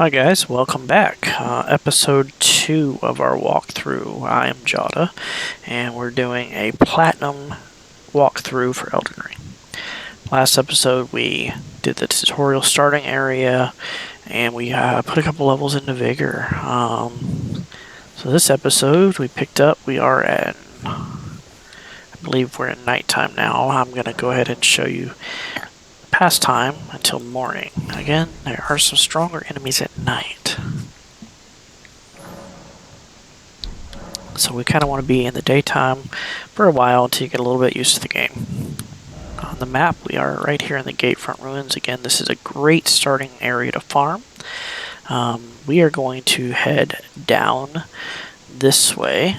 Hi guys, welcome back. Episode 2 of our walkthrough. I am Jada, and we're doing a platinum walkthrough for Elden Ring. Last episode we did the tutorial starting area, and we put a couple levels into Vigor. So this episode we picked up, we are at, I believe we're in nighttime now. I'm going to go ahead and show you past time until morning. Again, there are some stronger enemies at night. So we kind of want to be in the daytime for a while until you get a little bit used to the game. On the map, we are right here in the Gatefront Ruins. Again, this is a great starting area to farm. We are going to head down this way,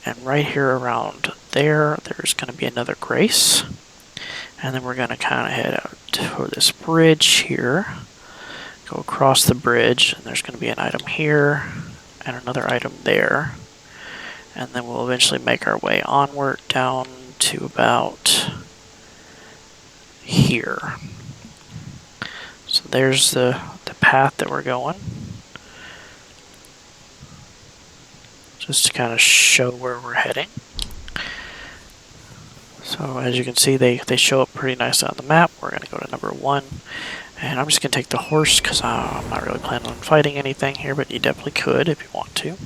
and right here around there, there's going to be another Grace. And then we're going to kind of head out to this bridge here. Go across the bridge, and there's going to be an item here and another item there. And then we'll eventually make our way onward down to about here. So there's the path that we're going. Just to kind of show where we're heading. So as you can see, they show up pretty nicely on the map. We're going to go to number 1. And I'm just going to take the horse because I'm not really planning on fighting anything here, but you definitely could if you want to.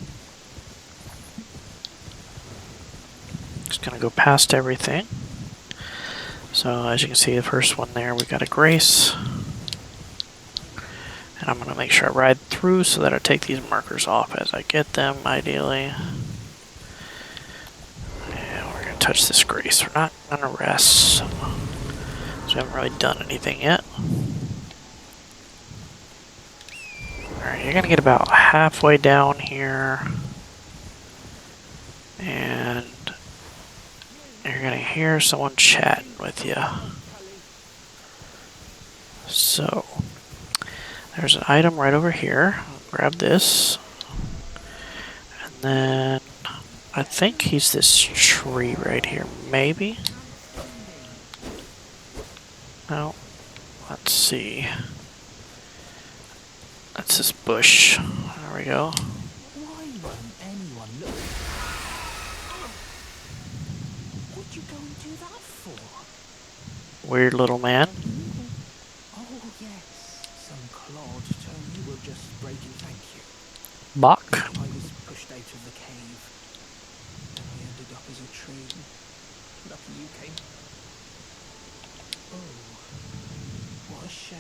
Just going to go past everything. So as you can see, the first one there, we got a Grace. And I'm going to make sure I ride through so that I take these markers off as I get them, ideally. Touch this Grace. We're not gonna rest, so we haven't really done anything yet. Alright, you're gonna get about halfway down here, and you're gonna hear someone chatting with you. So, there's an item right over here. Grab this, and then I think he's this tree right here, maybe? No. Let's see. That's this bush. There we go. Why won't anyone look? What'd you go and do that for? Weird little man. Oh yes, some clod told you were just breaking thank you. Bach. I was pushed out of the cave. I ended up as a tree. Lucky you came. Oh, what a shame.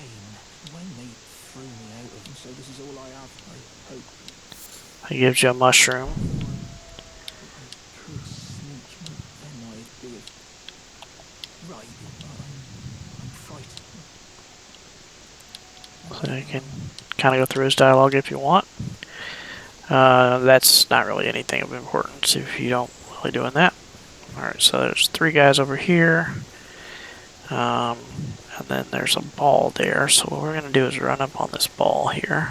When they threw me out of them, so this is all I have, I hope. He gives you a mushroom. I could sneak, but then I'd be right, I'm frightened. So you can kind of go through his dialogue if you want. That's not really anything of importance if you don't really doing that. Alright, so there's 3 guys over here. And then there's a ball there. So what we're going to do is run up on this ball here.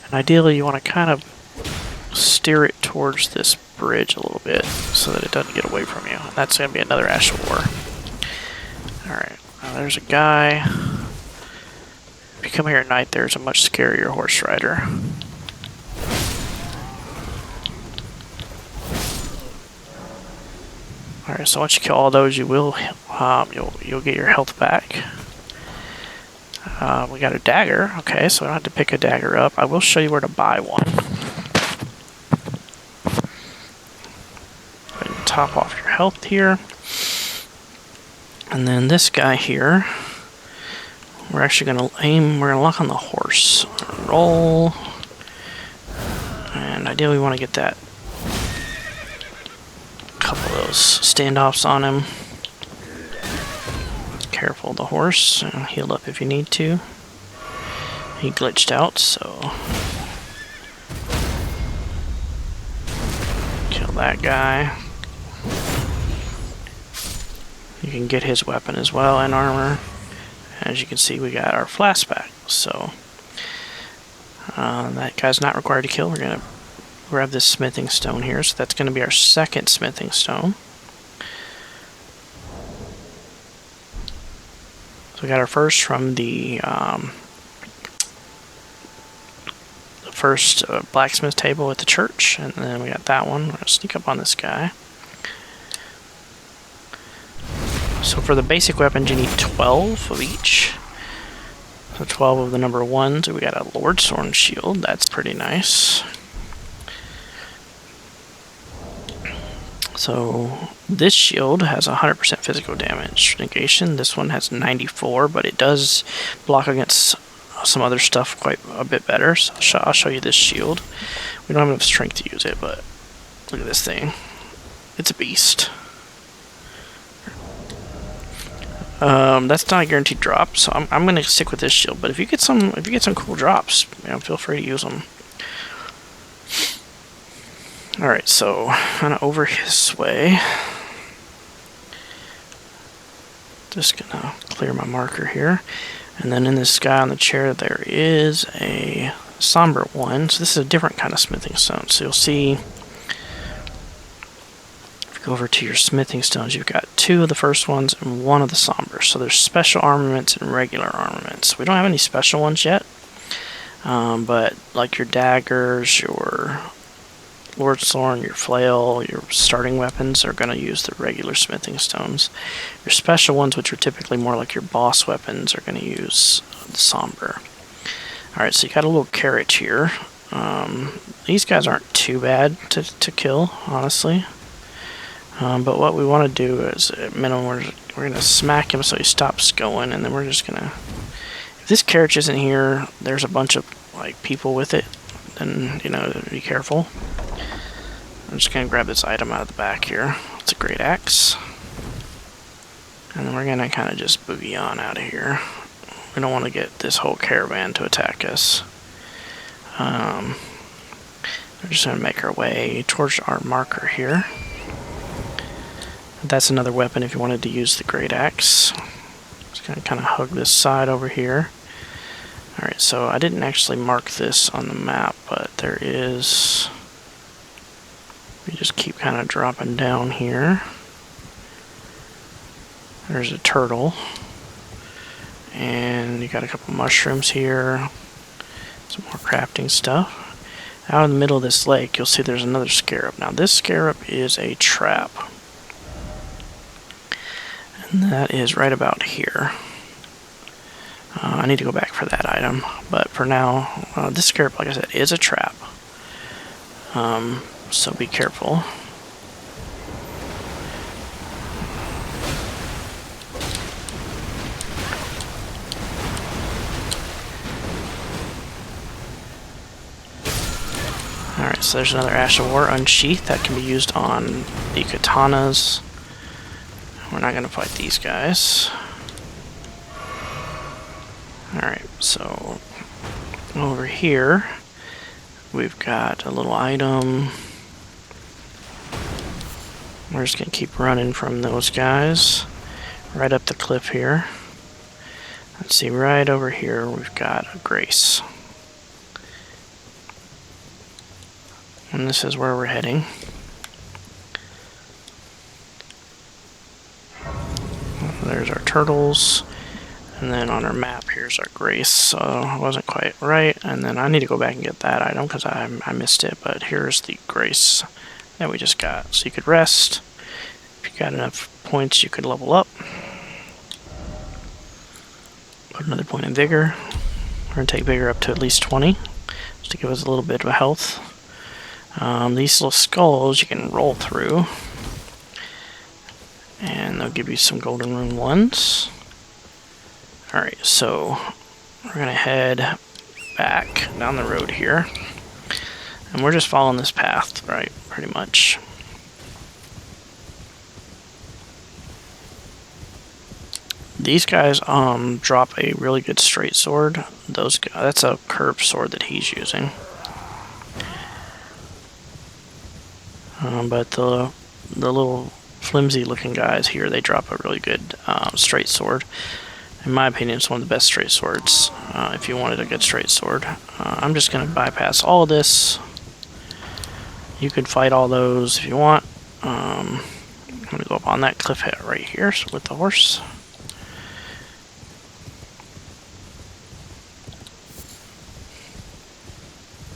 And ideally you want to kind of steer it towards this bridge a little bit so that it doesn't get away from you. And that's going to be another Ash of War. Alright, now there's a guy. If you come here at night, there's a much scarier horse rider. Alright, so once you kill all those, you will you'll get your health back. We got a dagger. Okay, so I don't have to pick a dagger up. I will show you where to buy one. Go ahead and top off your health here. And then this guy here, we're actually going to aim, we're going to lock on the horse. Roll. And ideally we want to get that couple of those standoffs on him. Careful of the horse. Heal up if you need to. He glitched out, so kill that guy. You can get his weapon as well and armor. As you can see, we got our Flask back. So that guy's not required to kill. We're gonna grab this smithing stone here. So that's gonna be our second smithing stone. So we got our first from the first blacksmith table at the church, and then we got that one. We're gonna sneak up on this guy. So for the basic weapons, you need 12 of each. So 12 of the number 1. So we got a Lord Sword Shield. That's pretty nice. So this shield has 100% physical damage negation. This one has 94, but it does block against some other stuff quite a bit better. So I'll show you this shield. We don't have enough strength to use it, but look at this thing. It's a beast. That's not a guaranteed drop, so I'm gonna stick with this shield. But if you get some cool drops, feel free to use them. All right, so kind of over his way. Just gonna clear my marker here, and then in this guy on the chair there is a Somber one. So this is a different kind of smithing stone. So you'll see. Go over to your smithing stones, you've got 2 of the first ones and 1 of the Somber. So there's special armaments and regular armaments. We don't have any special ones yet, but like your daggers, your Lord Sword, your flail, your starting weapons are going to use the regular smithing stones. Your special ones, which are typically more like your boss weapons, are going to use the Somber. Alright, so you got a little carrot here. These guys aren't too bad to kill, honestly. But what we want to do is, at minimum, we're going to smack him so he stops going, and then we're just going to... If this carriage isn't here, there's a bunch of people with it, then, be careful. I'm just going to grab this item out of the back here. It's a GreatAxe. And then we're going to kind of just boogie on out of here. We don't want to get this whole caravan to attack us. We're just going to make our way towards our marker here. That's another weapon if you wanted to use the GreatAxe. Just gonna kind of hug this side over here. Alright, so I didn't actually mark this on the map, but there is... We just keep kind of dropping down here. There's a turtle. And you got a couple mushrooms here. Some more crafting stuff. Out in the middle of this lake, you'll see there's another scarab. Now this scarab is a trap. And that is right about here. I need to go back for that item, but for now, this scarab, like I said, is a trap. So be careful. Alright, so there's another Ash of War Unsheathe that can be used on the katanas. We're not going to fight these guys. Alright, so over here we've got a little item. We're just going to keep running from those guys right up the cliff here. Let's see, right over here we've got a grace. And this is where we're heading. There's our turtles, and then on our map here's our grace, so it wasn't quite right, and then I need to go back and get that item because I missed it, but here's the grace that we just got. So you could rest. If you got enough points, you could level up. Put another point in vigor. We're going to take vigor up to at least 20, just to give us a little bit of health. These little skulls you can roll through. And they'll give you some golden rune ones. Alright, so we're going to head back down the road here. And we're just following this path, right, pretty much. These guys drop a really good straight sword. That's a curved sword that he's using. But the little flimsy looking guys here, they drop a really good straight sword. In my opinion, it's one of the best straight swords if you wanted a good straight sword. I'm just going to bypass all of this. You could fight all those if you want. I'm going to go up on that cliff head right here with the horse.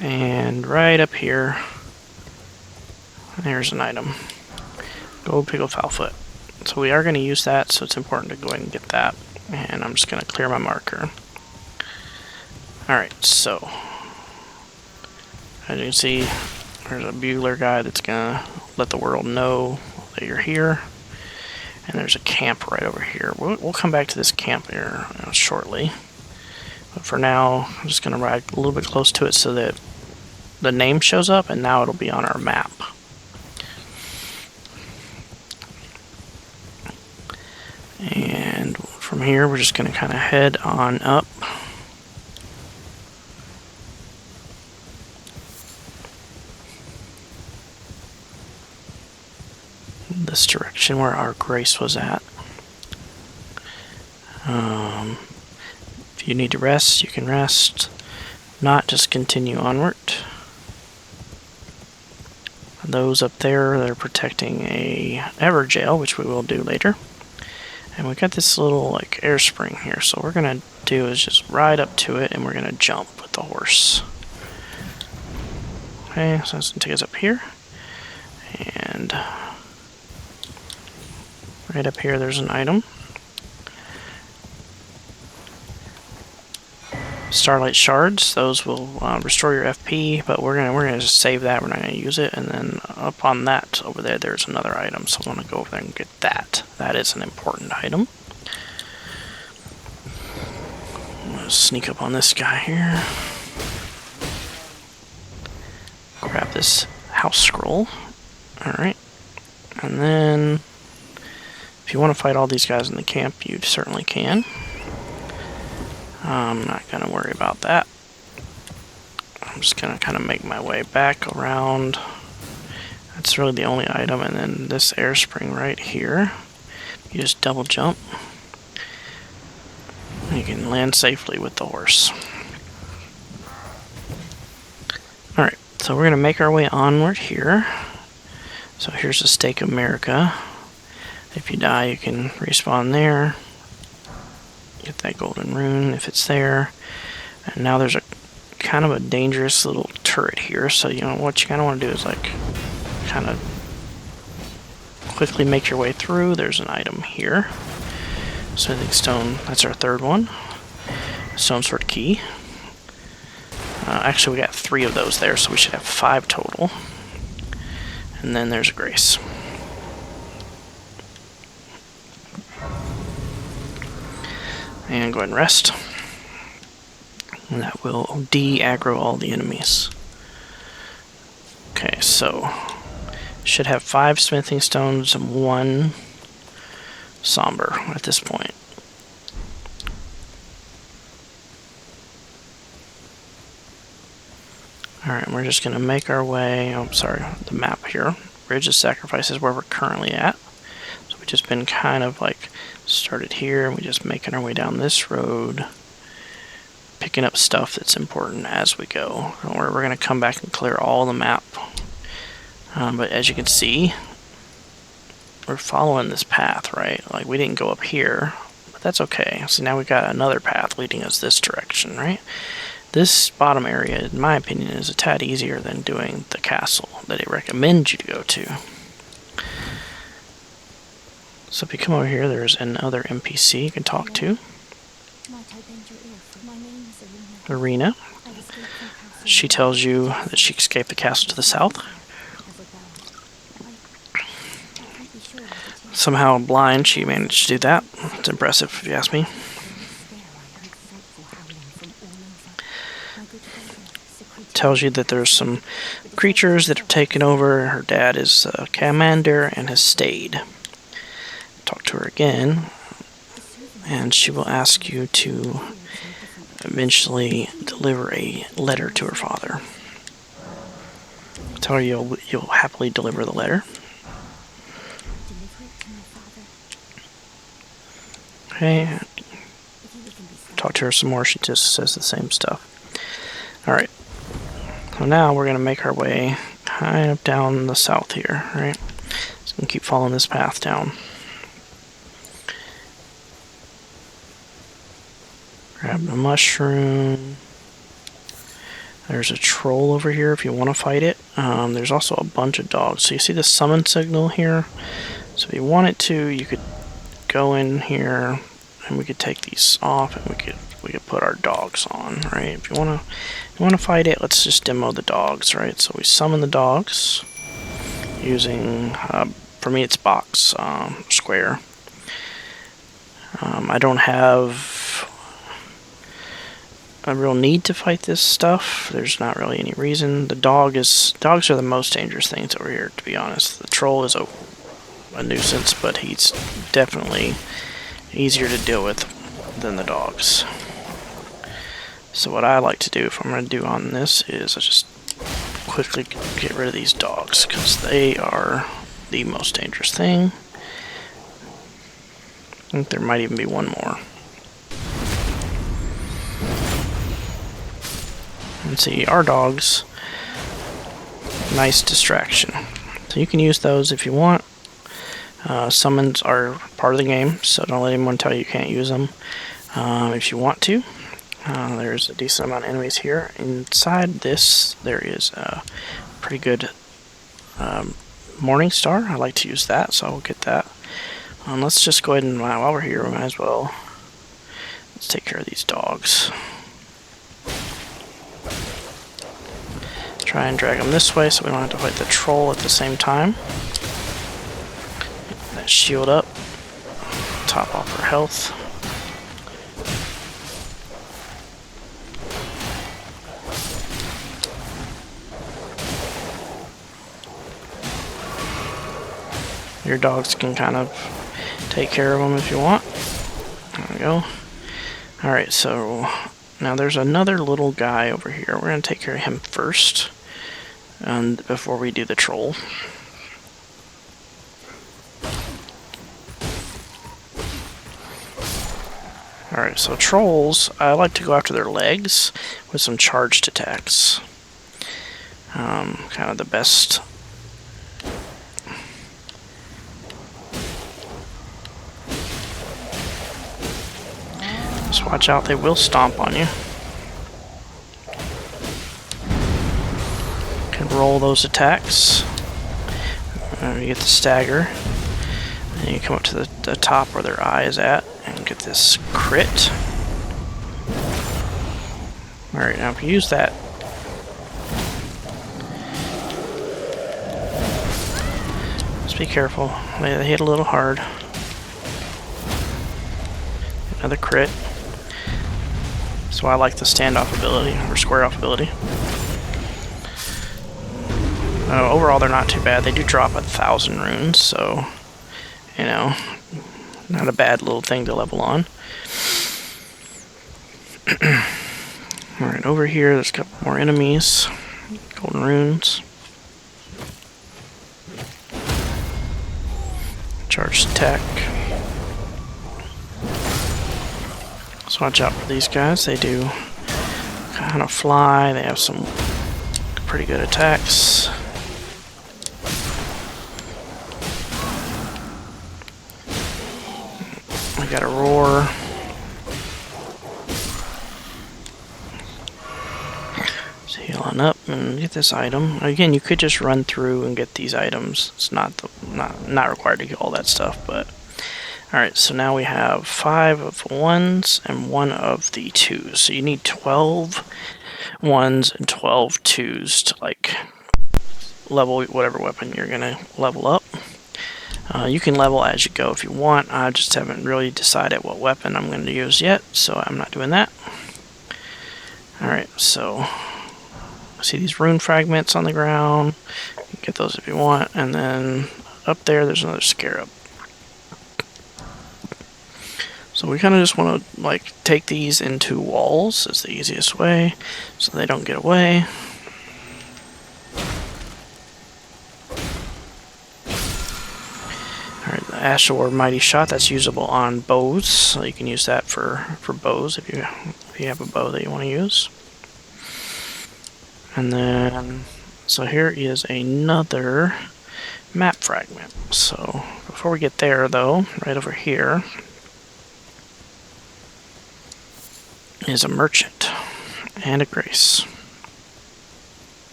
And right up here, there's an item. Gold pickled fowl foot. So we are going to use that, so it's important to go ahead and get that. And I'm just going to clear my marker. Alright, so as you can see, there's a bugler guy that's going to let the world know that you're here. And there's a camp right over here. We'll come back to this camp here shortly. But for now, I'm just going to ride a little bit close to it so that the name shows up, and now it'll be on our map. And from here, we're just going to kind of head on up. This direction where our grace was at. If you need to rest, you can rest. Not just continue onward. Those up there, they're protecting a ever jail, which we will do later. And we got this little like air spring here, so what we're gonna do is just ride up to it and we're gonna jump with the horse. Okay, so that's gonna take us up here. And right up here there's an item. Starlight shards, those will restore your FP, but we're gonna just save that. We're not gonna use it. And then up on that over there, there's another item. So I'm gonna go over there and get that. That is an important item. I'm gonna sneak up on this guy here. Grab this house scroll. All right, and then if you want to fight all these guys in the camp, you certainly can. I'm not going to worry about that. I'm just going to kind of make my way back around. That's really the only item. And then this air spring right here. You just double jump. You can land safely with the horse. Alright, so we're going to make our way onward here. So here's the Stake of America. If you die, you can respawn there. Get that golden rune if it's there. And now there's a kind of a dangerous little turret here, so you know what you kind of want to do is like kind of quickly make your way through. There's an item here. Smithing stone, that's our third one. Stone sword key. Actually we got 3 of those there, so we should have 5 total. And then there's a grace. And go ahead and rest. And that will de-aggro all the enemies. Okay, so should have 5 smithing stones and 1 somber at this point. Alright, we're just going to make our way, the map here. Bridge of Sacrifice is where we're currently at. So we've just been kind of like started here, and we're just making our way down this road, picking up stuff that's important as we go. We're going to come back and clear all the map. But as you can see, we're following this path, right? Like, we didn't go up here, but that's okay. So now we got another path leading us this direction, right? This bottom area, in my opinion, is a tad easier than doing the castle that I recommend you to go to. So if you come over here, there's another NPC you can talk to. Irena. She tells you that she escaped the castle to the south. Somehow blind, she managed to do that. It's impressive, if you ask me. Tells you that there's some creatures that have taken over. Her dad is a commander and has stayed. Talk to her again, and she will ask you to eventually deliver a letter to her father. Tell her you'll happily deliver the letter. Okay. Talk to her some more. She just says the same stuff. Alright. So now we're going to make our way kind of down the south here, right? So we can keep following this path down. Grab the mushroom. There's a troll over here if you want to fight it. There's also a bunch of dogs. So you see the summon signal here? So if you wanted to, you could go in here and we could take these off and we could put our dogs on, right? If you wanna fight it, let's just demo the dogs, right? So we summon the dogs using for me it's box square. I don't have a real need to fight this stuff. There's not really any reason. Dogs are the most dangerous things over here, to be honest. The troll is a nuisance, but he's definitely easier to deal with than the dogs. So what I like to do if I'm going to do on this is I just quickly get rid of these dogs because they are the most dangerous thing. I think there might even be one more. And see, our dogs, nice distraction. So you can use those if you want. Summons are part of the game, so don't let anyone tell you can't use them if you want to. There's a decent amount of enemies here. Inside this, there is a pretty good Morningstar. I like to use that, so I will get that. Let's just go ahead and, while we're here, we might as well, let's take care of these dogs. Try and drag them this way so we don't have to fight the troll at the same time. That shield up, top off her health. Your dogs can kind of take care of them if you want. There we go. Alright, so now there's another little guy over here. We're going to take care of him first, and before we do the troll. Alright, so trolls, I like to go after their legs with some charged attacks. Kind of the best. Just watch out, they will stomp on you. Can roll those attacks. You get the stagger. And you come up to the top where their eye is at and get this crit. Alright, now if you use that, just be careful. They hit a little hard. Another crit. So I like the standoff ability, or square off ability. Overall, they're not too bad. They do drop 1,000 runes, so, you know, not a bad little thing to level on. Alright, over here, there's a couple more enemies. Golden runes. Charged attack. So watch out for these guys. They do kind of fly. They have some pretty good attacks. We got a roar. So healing up and get this item. Again, you could just run through and get these items. It's not required to get all that stuff, but alright, so now we have 5 of 1s and 1 of the 2s. So you need 12 1s and 12 2s to like level whatever weapon you're gonna level up. You can level as you go if you want. I just haven't really decided what weapon I'm going to use yet, so I'm not doing that. Alright, so see these rune fragments on the ground. You can get those if you want, and then up there there's another scarab. So we kind of just want to like take these into walls is the easiest way, so they don't get away. Alright, the Ashore Mighty Shot, that's usable on bows, so you can use that for bows if you have a bow that you want to use. And then, so here is another map fragment. So before we get there though, right over here is a merchant and a grace.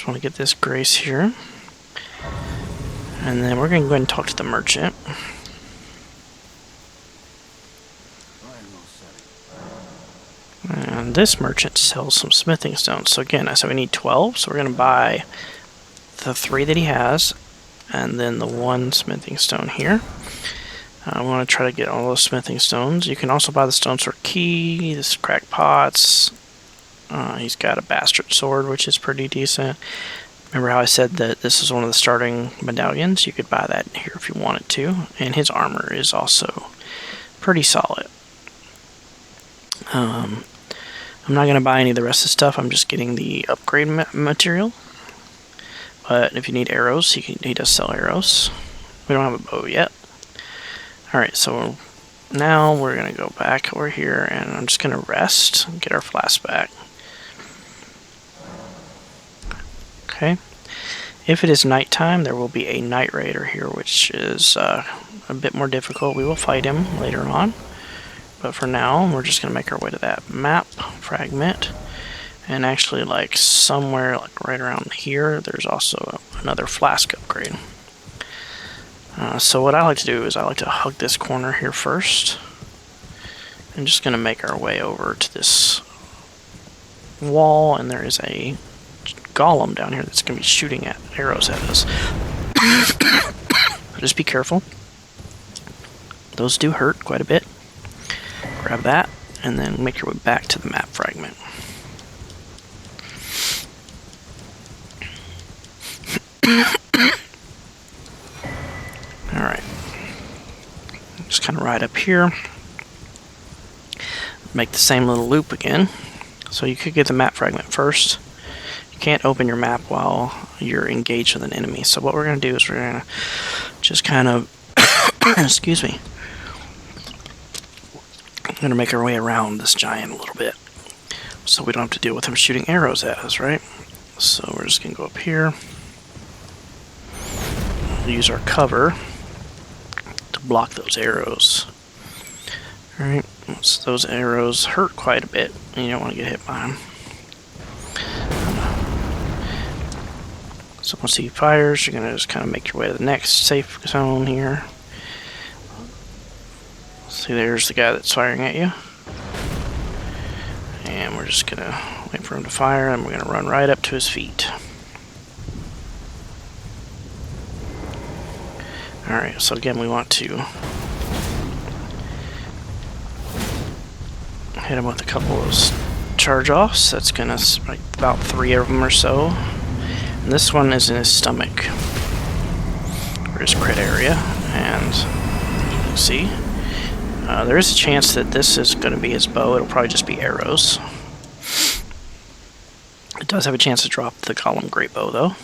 want to get this grace here. And then we're going to go ahead and talk to the merchant. And this merchant sells some smithing stones. So again, I said we need 12, so we're going to buy the 3 that he has, and then the 1 smithing stone here. I want to try to get all those smithing stones. You can also buy the stone sword key, this cracked pots. He's got a bastard sword, which is pretty decent. Remember how I said that this is one of the starting medallions? You could buy that here if you wanted to. And his armor is also pretty solid. I'm not going to buy any of the rest of the stuff. I'm just getting the upgrade material. But if you need arrows, he does sell arrows. We don't have a bow yet. Alright, so now we're going to go back over here, and I'm just going to rest and get our flask back. Okay. If it is nighttime, there will be a night raider here, which is a bit more difficult. We will fight him later on. But for now, we're just going to make our way to that map fragment. And actually, like somewhere like right around here, there's also another flask upgrade. So what I like to do is I like to hug this corner here first. And just going to make our way over to this wall, and there is a golem down here that's going to be shooting at arrows at us. Just be careful. Those do hurt quite a bit. Grab that, and then make your way back to the map fragment. Alright. Just kind of ride up here. Make the same little loop again. So you could get the map fragment first. You can't open your map while you're engaged with an enemy. So what we're going to do is we're going to just kind of... excuse me. I'm going to make our way around this giant a little bit, so we don't have to deal with him shooting arrows at us, right? So we're just going to go up here. We'll use our cover to block those arrows. Alright, so those arrows hurt quite a bit, and you don't want to get hit by them. So once he fires, you're going to just kind of make your way to the next safe zone here. See, there's the guy that's firing at you. And we're just going to wait for him to fire, and we're going to run right up to his feet. Alright, so again, we want to hit him with a couple of those charge-offs. That's going to, like, about 3 of them or so. And this one is in his stomach, or his crit area, and you can see. There is a chance that this is going to be his bow. It'll probably just be arrows. It does have a chance to drop the column great bow, though.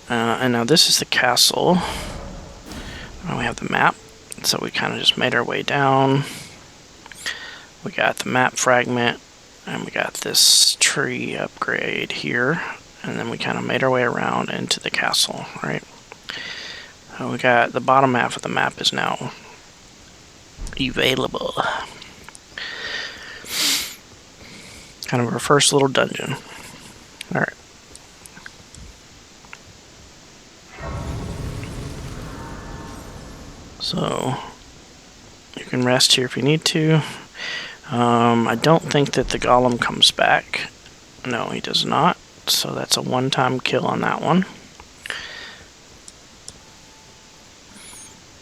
And now this is the castle. And we have the map. So we kind of just made our way down. We got the map fragment. And we got this tree upgrade here. And then we kind of made our way around into the castle, right? We got the bottom half of the map is now available. Kind of our first little dungeon. Alright. So you can rest here if you need to. I don't think that the golem comes back. No, he does not. So that's a one-time kill on that one.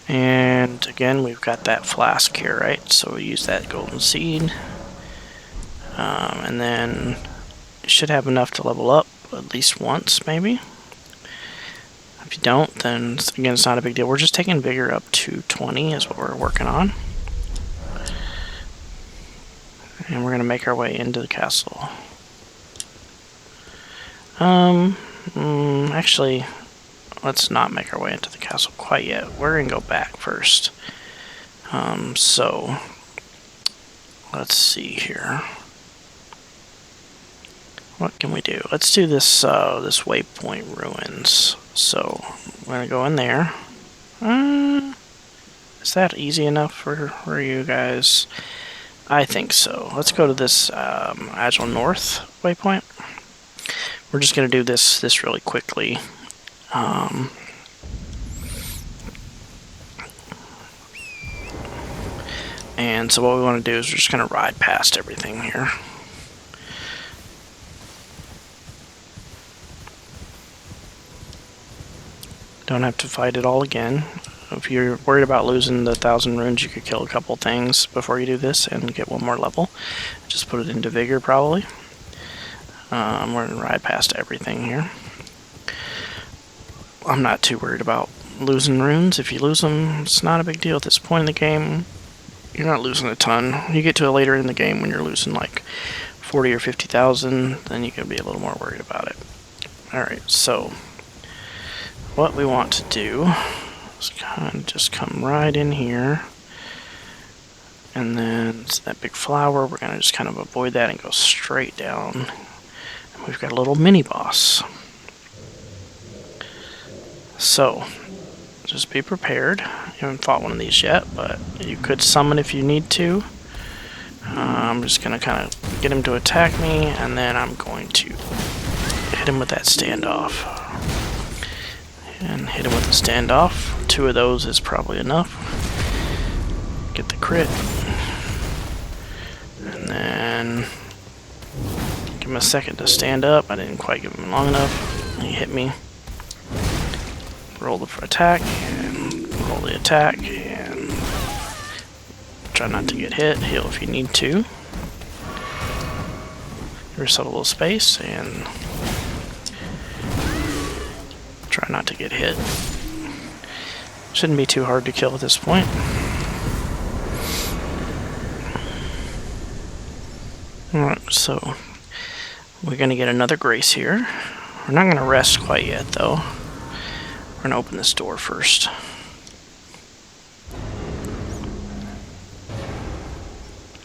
And again, we've got that flask here, right? So we use that golden seed. And then you should have enough to level up at least once, maybe. If you don't, then again, it's not a big deal. We're just taking vigor up to 20 is what we're working on. And we're going to make our way into the castle. Actually, let's not make our way into the castle quite yet. We're going to go back first. So, let's see here. What can we do? Let's do this, this Waypoint Ruins. So, we're going to go in there. Is that easy enough for you guys? I think so. Let's go to this Agile North waypoint. we're just going to do this really quickly. And so what we want to do is we're just going to ride past everything here. Don't have to fight it all again. If you're worried about losing the 1,000 runes, you could kill a couple things before you do this and get one more level. Just put it into Vigor, probably. We're going to ride past everything here. I'm not too worried about losing runes. If you lose them, it's not a big deal. At this point in the game, you're not losing a ton. You get to a later in the game when you're losing like 40 or 50,000, then you can be a little more worried about it. Alright, so what we want to do is kind of just come right in here, and then that big flower, we're going to just kind of avoid that and go straight down. And we've got a little mini boss. So just be prepared. You haven't fought one of these yet, but you could summon if you need to. I'm just going to kind of get him to attack me, and then I'm going to hit him with that standoff. And hit him with the standoff. 2 of those is probably enough. Get the crit. And then give him a second to stand up. I didn't quite give him long enough. He hit me. Roll the attack, and roll the attack, and try not to get hit. Heal if you need to. Give yourself a little space, and try not to get hit. Shouldn't be too hard to kill at this point. Alright, so we're going to get another grace here. We're not going to rest quite yet, though. We're going to open this door first.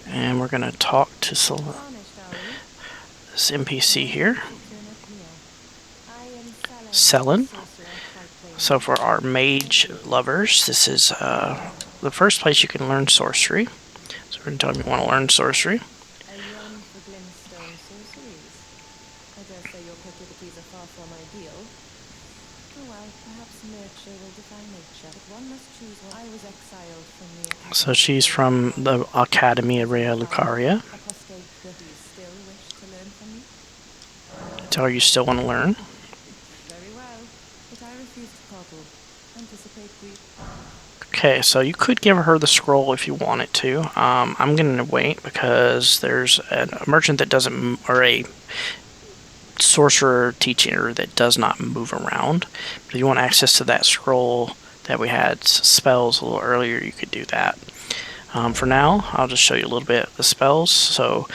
And we're going to talk to this NPC here. Selling. So for our mage lovers, this is the first place you can learn sorcery. So we're going to tell them you want to learn sorcery. So she's from the Academy of Rea Lucaria. Tell her you still want to learn. Okay, so you could give her the scroll if you wanted to. I'm going to wait because there's a merchant that doesn't, or a sorcerer teacher that does not move around. But if you want access to that scroll that we had spells a little earlier, you could do that. For now, I'll just show you a little bit of the spells. So,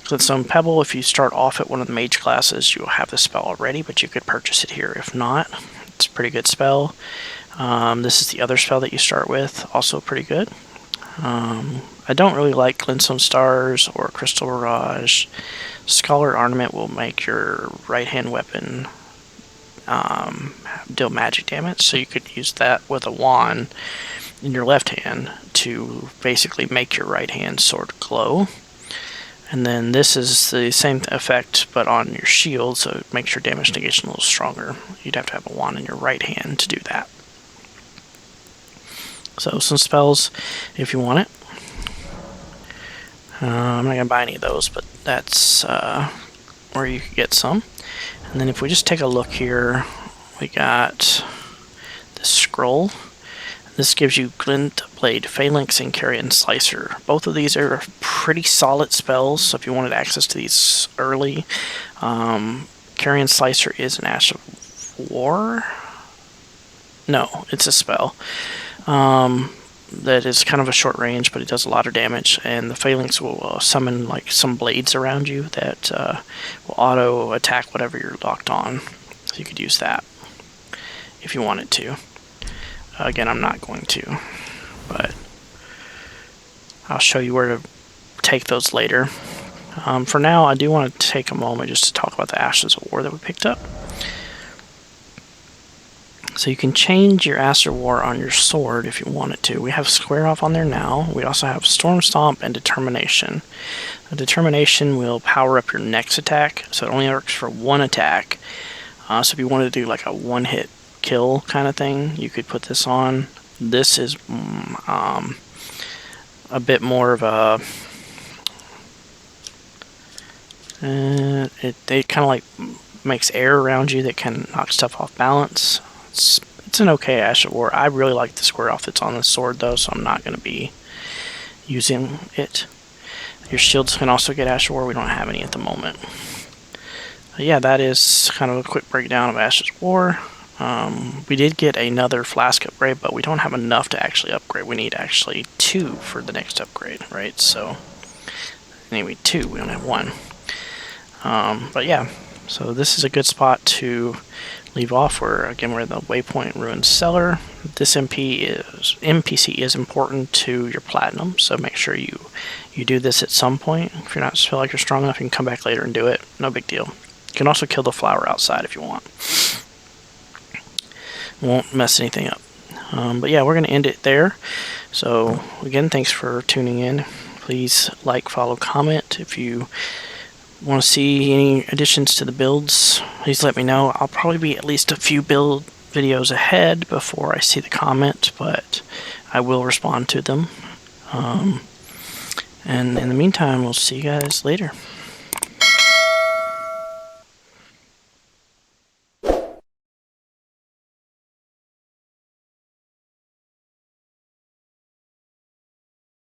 Glintstone Pebble, if you start off at one of the mage classes, you'll have the spell already, but you could purchase it here if not. It's a pretty good spell. This is the other spell that you start with, also pretty good. I don't really like Glintstone Stars or Crystal Barrage. Scholar Ornament will make your right-hand weapon deal magic damage, so you could use that with a wand in your left hand to basically make your right hand sword glow. And then this is the same effect but on your shield, so it makes your damage negation a little stronger. You'd have to have a wand in your right hand to do that. So some spells if you want it. I'm not going to buy any of those, but that's where you can get some. And then if we just take a look here, we got this scroll. This gives you Glint Blade, Phalanx, and Carrion Slicer. Both of these are pretty solid spells, so if you wanted access to these early, Carrion Slicer is an Ash of War. No, it's a spell. That is kind of a short range, but it does a lot of damage, and the Phalanx will summon like some blades around you that will auto attack whatever you're locked on. So you could use that if you wanted to. Again, I'm not going to, but I'll show you where to take those later. For now, I do want to take a moment just to talk about the Ashes of War that we picked up. So you can change your Aster War on your sword if you wanted to. We have Square Off on there now. We also have Storm Stomp and Determination. Determination will power up your next attack, so it only works for one attack. So if you wanted to do like a one-hit kill kind of thing, you could put this on. This is a bit more of a... it kind of like makes air around you that can knock stuff off balance. It's an okay Aster War. I really like the Square Off that's on the sword though, so I'm not going to be using it. Your shields can also get Aster War. We don't have any at the moment. But yeah, that is kind of a quick breakdown of Aster's War. We did get another Flask upgrade, but we don't have enough to actually upgrade. We need actually 2 for the next upgrade, right? So, anyway, 2. We only have 1. But yeah, so this is a good spot to leave off. We're in the Waypoint Ruins cellar. This NPC is important to your platinum, so make sure you do this at some point. If you're not feel like you're strong enough, you can come back later and do it. No big deal. You can also kill the flower outside if you want. Won't mess anything up. But yeah, we're going to end it there. So again, thanks for tuning in. Please like, follow, comment. If you want to see any additions to the builds, please let me know. I'll probably be at least a few build videos ahead before I see the comment, but I will respond to them. And in the meantime, we'll see you guys later.